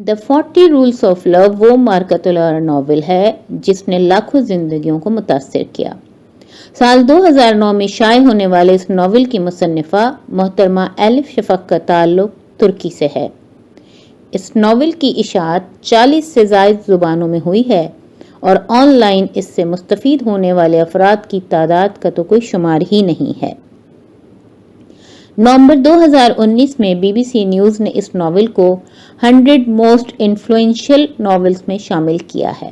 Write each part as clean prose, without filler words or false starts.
The 40 rules of لو وہ مارکتولار novel ہے جس نے لاکھوں زندگیوں کو متاثر کیا۔ سال 2009 میں شائع ہونے والے اس ناول کی مصنفہ محترمہ ایلف شفق کا تعلق ترکی سے ہے۔ اس ناول کی اشاعت 40 سے زائد زبانوں میں ہوئی ہے اور آن لائن اس سے مستفید ہونے والے افراد کی تعداد کا تو کوئی شمار ہی نہیں ہے۔ نومبر 2019 میں بی بی سی نیوز نے اس ناول کو 100 موسٹ انفلوئنشل ناولز میں شامل کیا ہے۔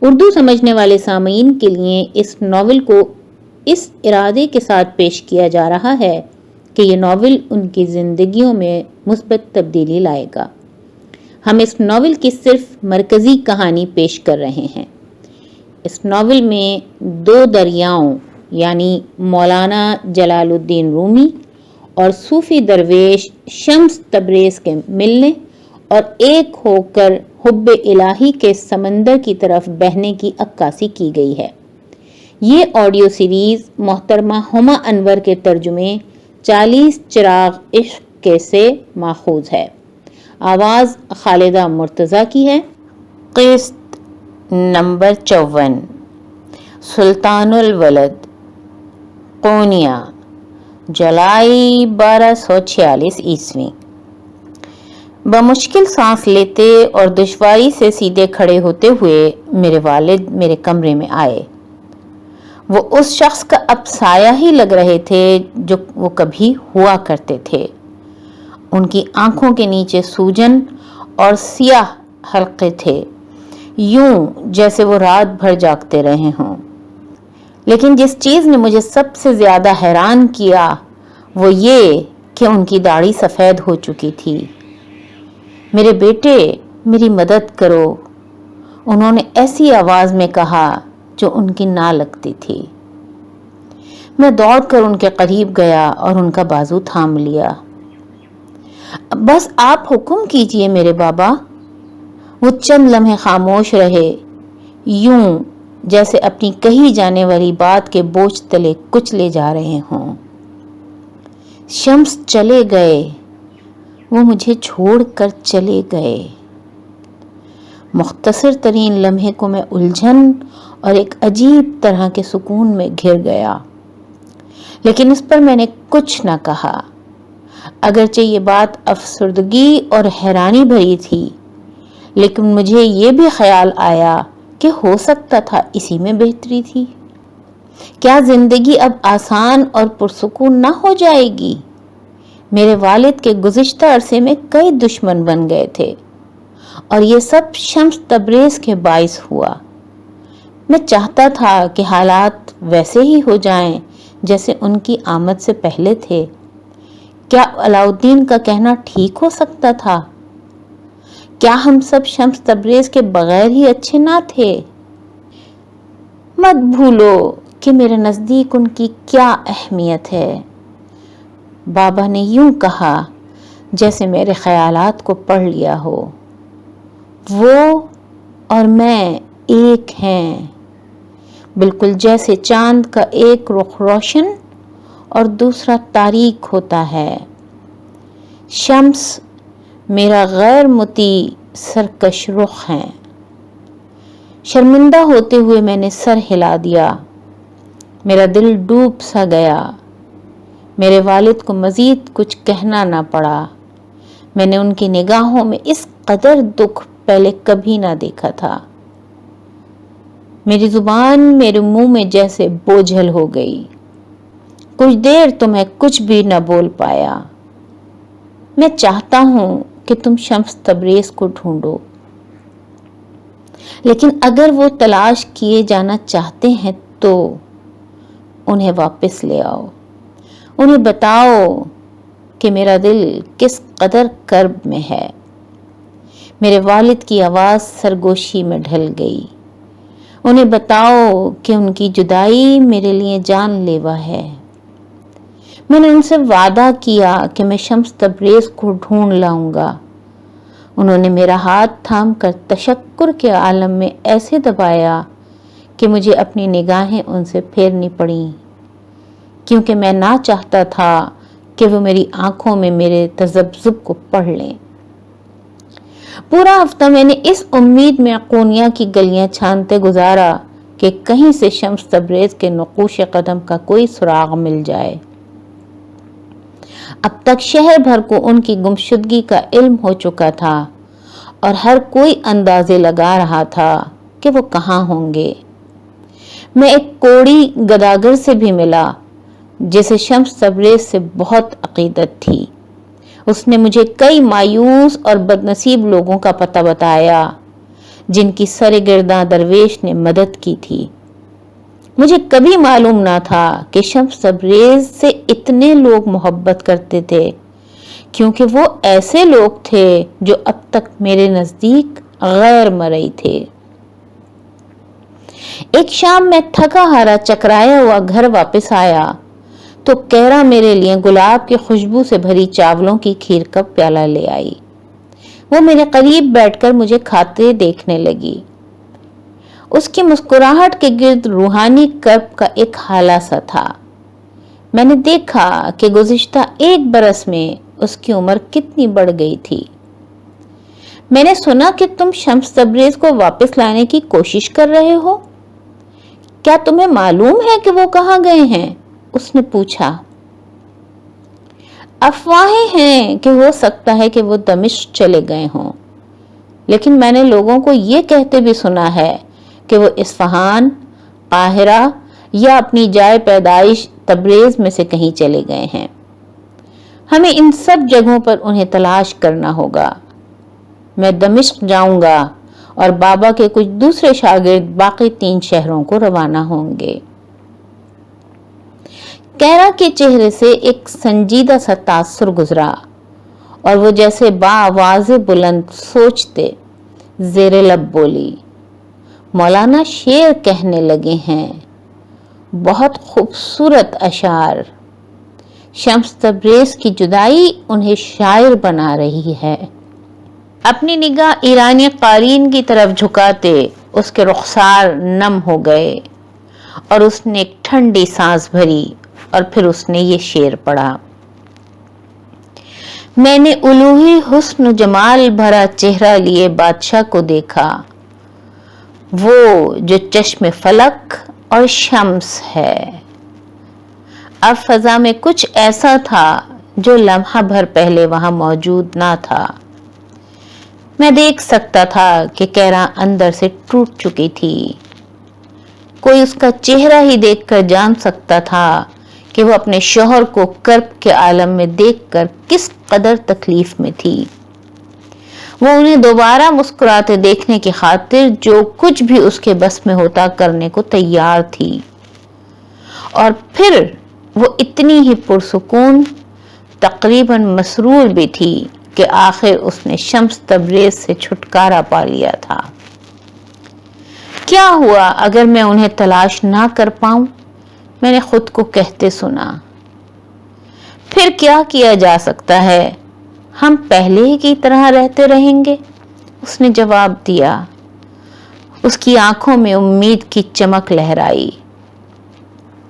اردو سمجھنے والے سامعین کے لیے اس ناول کو اس ارادے کے ساتھ پیش کیا جا رہا ہے کہ یہ ناول ان کی زندگیوں میں مثبت تبدیلی لائے گا۔ ہم اس ناول کی صرف مرکزی کہانی پیش کر رہے ہیں۔ اس ناول میں دو دریاؤں یعنی مولانا جلال الدین رومی اور صوفی درویش شمس تبریز کے ملنے اور ایک ہو کر حب الہی کے سمندر کی طرف بہنے کی عکاسی کی گئی ہے۔ یہ آڈیو سیریز محترمہ ہما انور کے ترجمے 40 چراغ عشق کے سے ماخوذ ہے۔ آواز خالدہ مرتضی کی ہے۔ قسط نمبر 54 سلطان الولد قونیہ جولائی 1246 عیسوی۔ بمشکل سانس لیتے اور دشواری سے سیدھے کھڑے ہوتے ہوئے میرے والد میرے کمرے میں آئے۔ وہ اس شخص کا اب سایہ ہی لگ رہے تھے جو وہ کبھی ہوا کرتے تھے۔ ان کی آنکھوں کے نیچے سوجن اور سیاہ حلقے تھے، یوں جیسے وہ رات بھر جاگتے رہے ہوں۔ لیکن جس چیز نے مجھے سب سے زیادہ حیران کیا وہ یہ کہ ان کی داڑھی سفید ہو چکی تھی۔ میرے بیٹے میری مدد کرو، انہوں نے ایسی آواز میں کہا جو ان کی نہ لگتی تھی۔ میں دوڑ کر ان کے قریب گیا اور ان کا بازو تھام لیا۔ بس آپ حکم کیجئے میرے بابا۔ وہ چند لمحے خاموش رہے، یوں جیسے اپنی کہی جانے والی بات کے بوجھ تلے کچلے جا رہے ہوں۔ شمس چلے گئے، وہ مجھے چھوڑ کر چلے گئے۔ مختصر ترین لمحے کو میں الجھن اور ایک عجیب طرح کے سکون میں گھر گیا، لیکن اس پر میں نے کچھ نہ کہا۔ اگرچہ یہ بات افسردگی اور حیرانی بھری تھی، لیکن مجھے یہ بھی خیال آیا کہ ہو سکتا تھا اسی میں بہتری تھی۔ کیا زندگی اب آسان اور پرسکون نہ ہو جائے گی؟ میرے والد کے گزشتہ عرصے میں کئی دشمن بن گئے تھے اور یہ سب شمس تبریز کے باعث ہوا۔ میں چاہتا تھا کہ حالات ویسے ہی ہو جائیں جیسے ان کی آمد سے پہلے تھے۔ کیا علاؤالدین کا کہنا ٹھیک ہو سکتا تھا؟ کیا ہم سب شمس تبریز کے بغیر ہی اچھے نہ تھے؟ مت بھولو کہ میرے نزدیک ان کی کیا اہمیت ہے، بابا نے یوں کہا جیسے میرے خیالات کو پڑھ لیا ہو۔ وہ اور میں ایک ہیں، بالکل جیسے چاند کا ایک رخ روشن اور دوسرا تاریک ہوتا ہے۔ شمس میرا غیر مطیع سرکش رخ ہیں۔ شرمندہ ہوتے ہوئے میں نے سر ہلا دیا، میرا دل ڈوب سا گیا۔ میرے والد کو مزید کچھ کہنا نہ پڑا۔ میں نے ان کی نگاہوں میں اس قدر دکھ پہلے کبھی نہ دیکھا تھا۔ میری زبان میرے منہ میں جیسے بوجھل ہو گئی۔ کچھ دیر تو میں کچھ بھی نہ بول پایا۔ میں چاہتا ہوں کہ تم شمس تبریز کو ڈھونڈو، لیکن اگر وہ تلاش کیے جانا چاہتے ہیں تو انہیں واپس لے آؤ۔ انہیں بتاؤ کہ میرا دل کس قدر کرب میں ہے۔ میرے والد کی آواز سرگوشی میں ڈھل گئی۔ انہیں بتاؤ کہ ان کی جدائی میرے لیے جان لیوا ہے۔ میں نے ان سے وعدہ کیا کہ میں شمس تبریز کو ڈھونڈ لاؤں گا۔ انہوں نے میرا ہاتھ تھام کر تشکر کے عالم میں ایسے دبایا کہ مجھے اپنی نگاہیں ان سے پھیرنی پڑیں، کیونکہ میں نہ چاہتا تھا کہ وہ میری آنکھوں میں میرے تذبذب کو پڑھ لیں۔ पूरा हफ्ता मैंने इस उम्मीद में कोनिया की गलियां छानते गुजारा कि कहीं से शम्स तबरेज के नक़ूश कदम का कोई सुराग मिल जाए। अब तक शहर भर को उनकी गुमशुदगी का इल्म हो चुका था और हर कोई अंदाजे लगा रहा था कि वो कहाँ होंगे। मैं एक कोड़ी गदागर से भी मिला जिसे शम्स तबरेज से बहुत अकीदत थी। उसने मुझे कई मायूस और बदनसीब लोगों का पता बताया जिनकी सरगिर्दा दरवेश ने मदद की थी। मुझे कभी मालूम ना था कि शम्स तबरेज से इतने लोग मोहब्बत करते थे, क्योंकि वो ऐसे लोग थे जो अब तक मेरे नजदीक गैर मरई थे। एक शाम मैं थका हारा चकराया हुआ घर वापस आया तो कैरा मेरे लिए गुलाब की खुशबू से भरी चावलों की खीर का प्याला ले आई। वो मेरे करीब बैठकर मुझे खाते देखने लगी। उसकी मुस्कुराहट के गिर्द रूहानी कर्ब का एक हाला सा था। मैंने देखा कि गुज़िश्ता 1 बरस में उसकी उम्र कितनी बढ़ गई थी। मैंने सुना कि तुम शम्स तबरेज को वापस लाने की कोशिश कर रहे हो। क्या तुम्हें मालूम है कि वो कहाँ गए हैं? उसने पूछा। अफवाहें हैं कि हो सकता है कि वो दमिश्क चले गए हों, लेकिन मैंने लोगों को ये कहते भी सुना है कि वो इस्फहान, काहिरा या अपनी जाए पैदाइश तबरेज में से कहीं चले गए हैं। हमें इन सब जगहों पर उन्हें तलाश करना होगा। मैं दमिश्क जाऊंगा और बाबा के कुछ दूसरे शागिर्द बाकी 3 शहरों को रवाना होंगे। कैरा के चेहरे से एक संजीदा सा तासुर गुजरा और वो जैसे बाआवाज़े बुलंद सोचते ज़ेरे लब बोली, मौलाना शेर कहने लगे हैं, बहुत खूबसूरत अशार। शम्स तबरेज की जुदाई उन्हें शायर बना रही है। अपनी निगाह ईरानी कालीन की तरफ झुकाते उसके रुखसार नम हो गए और उसने एक ठंडी सांस भरी और फिर उसने ये शेर पढ़ा। मैंने उलूही हुस्न जमाल भरा चेहरा लिए बादशाह को देखा, वो जो चश्मे फलक और शम्स है। अब फजा में कुछ ऐसा था जो लम्हा भर पहले वहां मौजूद ना था। मैं देख सकता था कि कैरा अंदर से टूट चुकी थी। कोई उसका चेहरा ही देखकर जान सकता था कि वो अपने शौहर को कर्ब के आलम में देखकर किस कदर तकलीफ में थी। वो उन्हें दोबारा मुस्कुराते देखने की खातिर जो कुछ भी उसके बस में होता करने को तैयार थी। और फिर वो इतनी ही पुरसुकून, तकरीबन मसरूर भी थी कि आखिर उसने शम्स तबरेज से छुटकारा पा लिया था। क्या हुआ अगर मैं उन्हें तलाश ना कर पाऊं? मैंने खुद को कहते सुना। फिर क्या किया जा सकता है, हम पहले ही की तरह रहते रहेंगे, उसने जवाब दिया। उसकी आंखों में उम्मीद की चमक लहराई।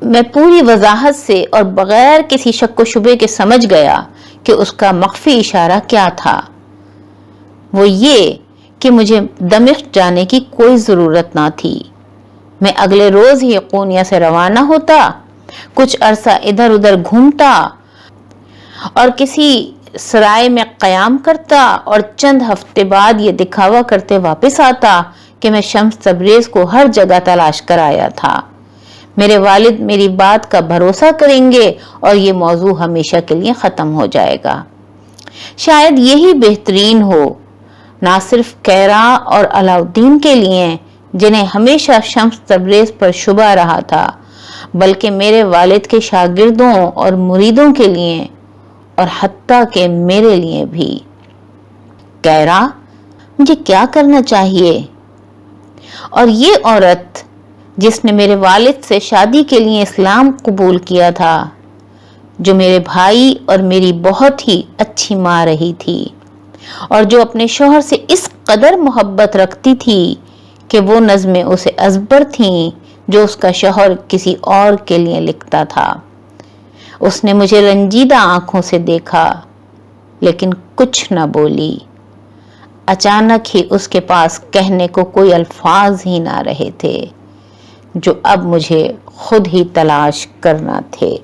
मैं पूरी वजाहत से और बगैर किसी शक व शुबे के समझ गया कि उसका मख्फी इशारा क्या था। वो ये कि मुझे दमिश्क जाने की कोई जरूरत ना थी। मैं अगले रोज ही कोनिया से रवाना होता, कुछ अरसा इधर उधर घूमता और किसी सराय में क़याम करता और चंद हफ्ते बाद ये दिखावा करते वापस आता कि मैं शम्स तबरेज को हर जगह तलाश कर आया था। मेरे वालिद मेरी बात का भरोसा करेंगे और ये मौजू हमेशा के लिए ख़त्म हो जाएगा। शायद यही बेहतरीन हो, ना सिर्फ कैरा और अलाउद्दीन के लिए जिन्हें हमेशा शम्स तबरेज पर शुबा रहा था, बल्कि मेरे वालिद के शागिर्दों और मुरीदों के लिए और हत्ता के मेरे लिए भी। कैरा, मुझे क्या करना चाहिए? और ये औरत जिसने मेरे वालिद से शादी के लिए इस्लाम कबूल किया था, जो मेरे भाई और मेरी बहुत ही अच्छी माँ रही थी और जो अपने शौहर से इस कदर मोहब्बत रखती थी कि वो नज़में उसे अजबर थीं जो उसका शौहर किसी और के लिए लिखता था। उसने मुझे रंजीदा आंखों से देखा लेकिन कुछ न बोली। अचानक ही उसके पास कहने को कोई अल्फाज ही ना रहे थे जो अब मुझे खुद ही तलाश करना थे।